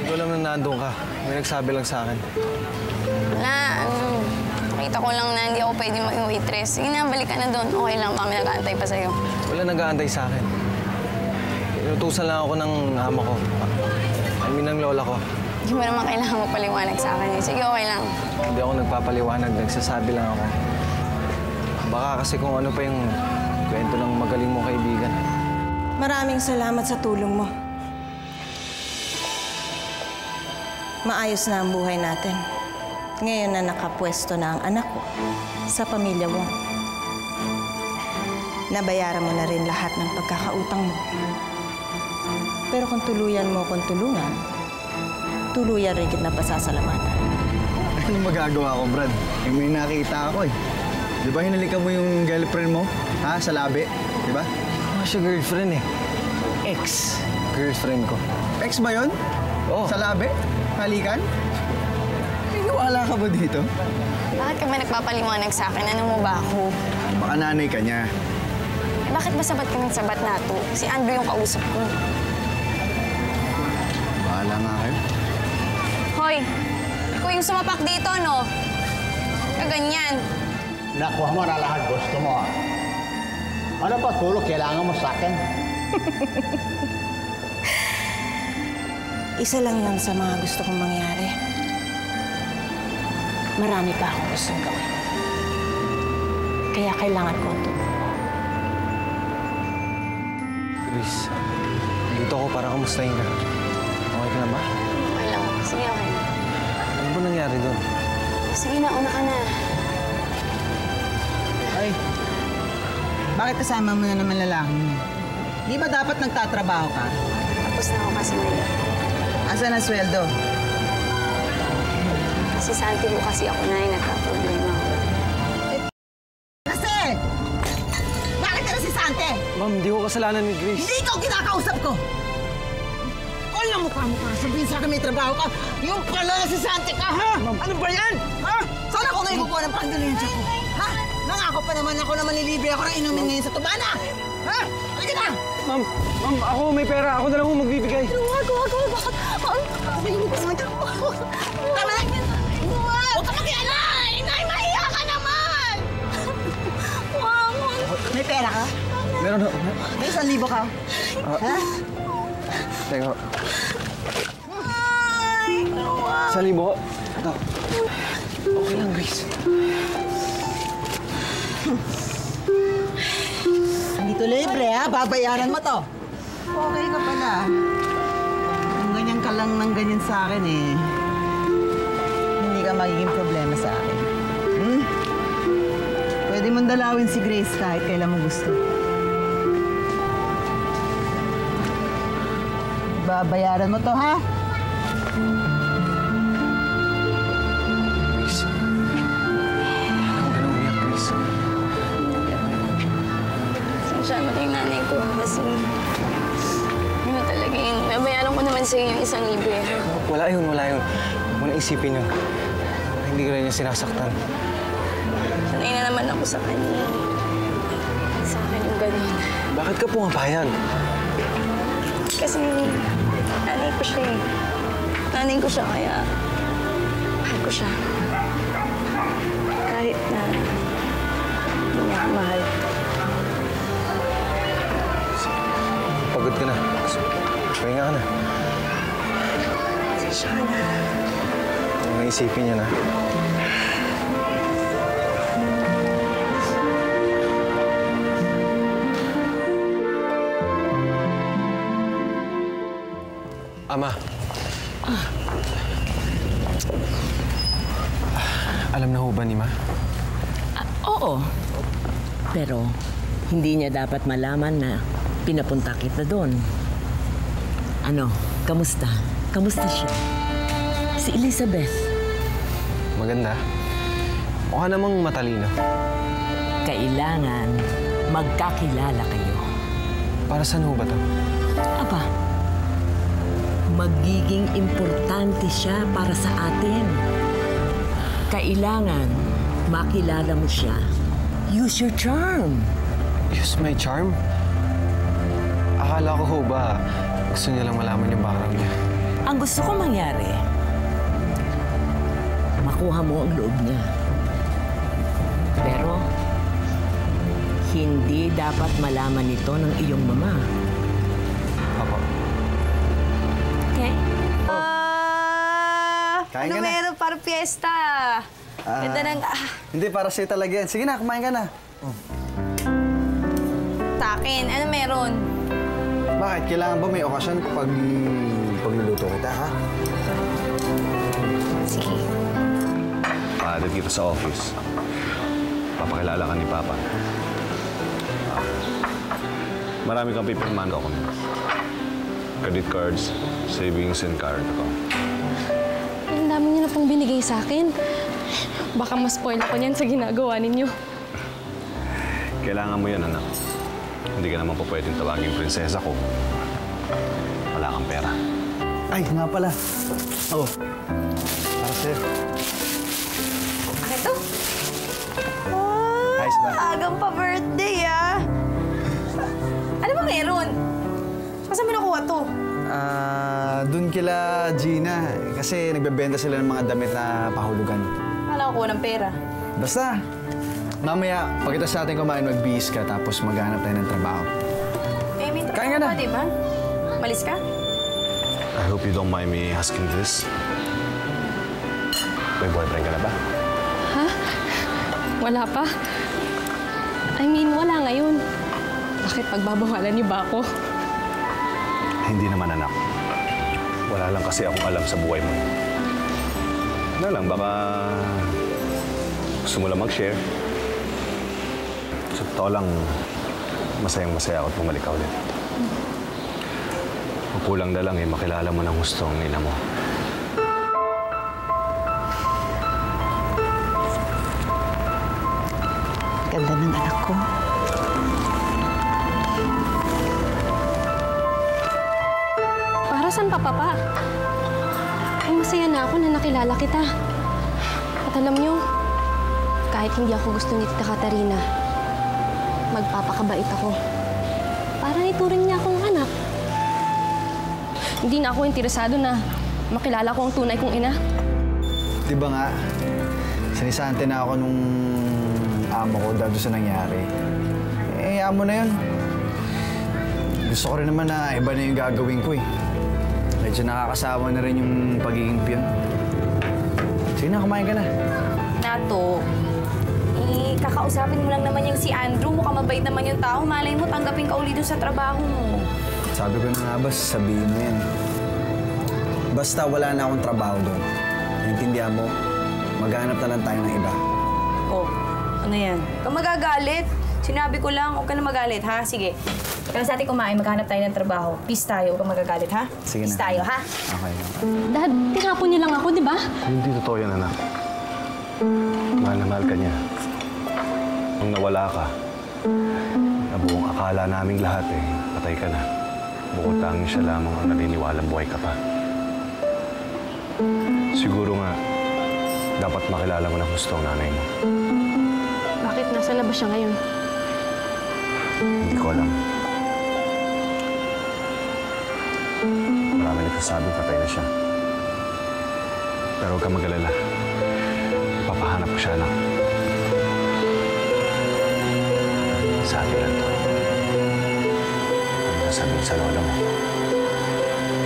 ko alam na nandun ka. May nagsabi lang sa akin. Wala, nakita ko lang na hindi ako pwede maging waitress. Sige na, balik ka na doon. Okay lang, kami nag-aantay pa sa'yo. Wala nag-aantay sa akin. Inutusan lang ako ng ama ko. I mean, ng lola ko. Hindi mo naman kailangan magpaliwanag sa akin. Sige, okay lang. Hindi ako nagpapaliwanag, nagsasabi lang ako. Baka kasi kung ano pa yung kwento ng magaling mong kaibigan. Maraming salamat sa tulong mo. Maayos na ang buhay natin. Ngayon na nakapwesto na ang anak ko sa pamilya mo. Nabayaran mo na rin lahat ng pagkakautang mo. Pero kung tuluyan mo kung tulungan, tuluyan rin kita pasasalamatan. Ano magagawa ko, Brad? Eh, may nakita ako eh. Di ba hinalikan mo yung girlfriend mo? Ha? Sa labi? Di ba? Ano siya girlfriend eh? Ex-girlfriend ko. Ex ba yun? Oo. Sa labi? Halikan? Wala ka ba dito? Bakit ka ba nagpapaliwanag sa akin? Ano mo ba ako? Baka nanay ka niya. Eh, bakit ba sabat ka ng sabat na to? Si Andrew yung kausap ko. Bahala nga kayo. Hoy! Ikaw yung sumapak dito, no? Kaganyan. Nakuha mo na lahat gusto mo, ah. Ano pa tulog kailangan mo sa akin? Isa lang yan sa mga gusto kong mangyari. Marami pa akong gustong gawin. Kaya kailangan ko ang tulong. Chris, dito ako para kamustahin ka. Okay ka na ba? Okay lang. Sige, okay. Ano ba nangyari doon? Sige na, una ka na. Ay, bakit kasama mo na naman lalaki mo? Di ba dapat nagtatrabaho ka? Tapos na ako kasi ngayon. Asan ang sweldo? Kasi sa auntie ko kasi ako na yung nagka-problema ako. Kasi! Bakit ka na si Sante? Ma'am, hindi ko kasalanan ni Grace. Hindi ikaw kinakausap ko! Kung lang mukha mo para sabihin sa akin may trabaho ka, yung pala na si Sante ka, ha? Ano ba yan? Ha? Saan ako ngayon kukuha ng pangdalensya ko? Ha? Nangako pa naman ako na manilibre ako ng inumin ngayon sa tubana! Ha? Halika na! Ma'am, ako may pera. Ako na lang mo magbibigay. Wag. Bakit? Mainit naman ako. Tama na! Huwag ka makialay! Nay, mahiya ka naman! Wag. May pera ka? Meron ho. May 1,000 ka? Ha? Teka. Ay! 1,000 ko. Ito. Okay lang, Grace. Dito libre, ha? Babayaran mo to. Okay ka pala. Kung ganyan ka lang ng ganyan sa akin, eh. Hindi ka magiging problema sa akin. Hmm? Pwede mong dalawin si Grace kahit kailan mo gusto. Babayaran mo to, ha? Grace. Huwag ka na umiyak, Grace. Siya mo yung nanay ko kasi ano talaga yun. Babayaran ko naman sa'yo yung 1,000. Wala yun. Huwag mo na isipin yun. Hindi ko rin niya sinasaktan. Sanay na naman ako sa kanya. Sa akin yung ganun. Bakit ka pumapayag? Kasi nanay ko siya eh. Nanay ko siya kaya mahal ko siya. Kahit na hindi niya ako mahal. Pagod ka na. Pahinga ka na. Pasensya ka na. Huwag na isipin yan, ha? Ama. Alam na ho ba ni Ma? Oo. Pero hindi niya dapat malaman na pinapunta kita doon. Ano, kamusta? Kamusta siya? Si Elizabeth. Maganda. Mukha namang matalino. Kailangan magkakilala kayo. Para saan ho ba to? Aba, magiging importante siya para sa atin. Kailangan makilala mo siya. Use your charm. Use my charm? Akala ko ho ba gusto niya lang malaman yung background niya. Ang Ang gusto ko mangyari, makuha mo ang loob niya. Pero, hindi dapat malaman nito ng iyong mama. Apo. Okay? Kain Ano ka na. meron para piyesta? Ganda ng... Hindi, para sa'yo talaga yan. Sige na, kumain ka na. sa akin. Ano meron? Bakit? Kailangan ba may okasyon kapag pagluluto kita, ha? Sige. Paadat kita sa office. Papakilala ka ni Papa. Marami kang pipirmahan document. Credit cards, savings, and current account. Ang dami niyo na pong binigay sa akin. Baka ma-spoil ako niyan sa ginagawa ninyo. Kailangan mo yan, anak. Hindi ka naman pa pwedeng tawagin prinsesa ko. Wala kang pera. Ay, nga pala. Oh, para sa'yo. Ito. Ayos ba? Agang pa-birthday, ah. Ano ba meron? Saan mo nakuha to? Dun kila Gina. Kasi nagbebenta sila ng mga damit na pahulugan. Wala ko ng pera. Basta, mamaya, pagkatapos natin kumain, magbihis ka, tapos maghanap tayo ng trabaho. Eh, may Kain ka na. di ba? Malis ka? I hope you don't mind me asking this. May boyfriend ka na ba? Ha? Wala pa? I mean, wala ngayon. Bakit pagbabawalan niyo ba ako? Hindi naman, anak. Wala lang kasi akong alam sa buhay mo. Na lang, baka gusto mo lang mag-share. Sa totoo lang, masayang-masaya ako at bumalik ka ulit. Kulang na lang makilala mo ng gusto ang ina mo. Ganda ng anak ko. Para saan pa, Papa? Ay, masaya na ako na nakilala kita. At alam niyo, kahit hindi ako gusto ni Tita Katarina, magpapakabait ako. Para ituring niya akong anak. Hindi na ako interesado na makilala ko ang tunay kong ina. Di ba nga, sinisante na ako nung amo ko dahil sa nangyari. Eh, amo na yun. Gusto ko rin naman na iba na yung gagawin ko eh. Medyo nakakasawa na rin yung pagiging piyon. Sige na, kumain ka na. Nato, kakausapin mo lang naman yung si Andrew. Mukhang mabait naman yung tao. Malay mo, tanggapin ka uli dun sa trabaho mo. Sabi ko na nga ba, sabihin mo yan. Basta wala na akong trabaho doon. Naintindihan mo, maghanap na lang tayo ng iba. Oh, ano yan? Kung magagalit, sinabi ko lang, huwag ka na magalit, ha? Sige. Kaya sa atin kumain, maghanap tayo ng trabaho. Peace tayo, huwag kang magagalit, ha? Sige na. Peace tayo, ha? Okay. Dad, tinapon niyo lang ako, di ba? Hindi totoo yan, anak. Mahal na mahal ka niya. Nung nawala ka, nabuong akala naming lahat patay ka na. Bukod tanging siya lamang ang naniniwalang buhay ka pa. Siguro nga, dapat makilala mo ng gusto ang nanay mo. Bakit? Nasaan na ba siya ngayon? Hindi ko alam. Marami nagsasabing patay na siya. Pero huwag kang mag-alala. Ipapahanap ko siya, anak. Sa atin lang to. Ano sasabihin sa lola mo?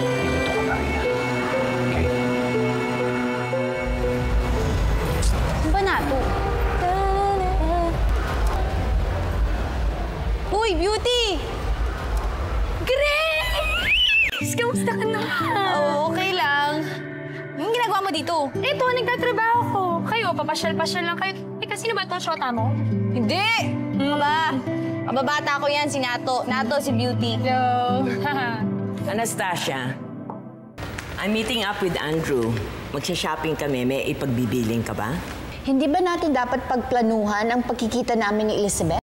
Hindi ito Katarina. Okay? Ano ba na to? Uy, Beauty! Grace! Kamusta ka na? Oo, okay lang. Anong ginagawa mo dito? Eto, nagtatrabaho ko. Kayo, papasyal-pasyal lang kayo. Eh, sino ba ito ang shota mo? Hindi! Ano ba? Mababata ko yan, si Nato. Nato, si Beauty. Hello. Anastasia, I'm meeting up with Andrew. Magsha-shopping kami. May ipagbibiling ka ba? Hindi ba natin dapat pagplanuhan ang pagkikita namin ni Elizabeth?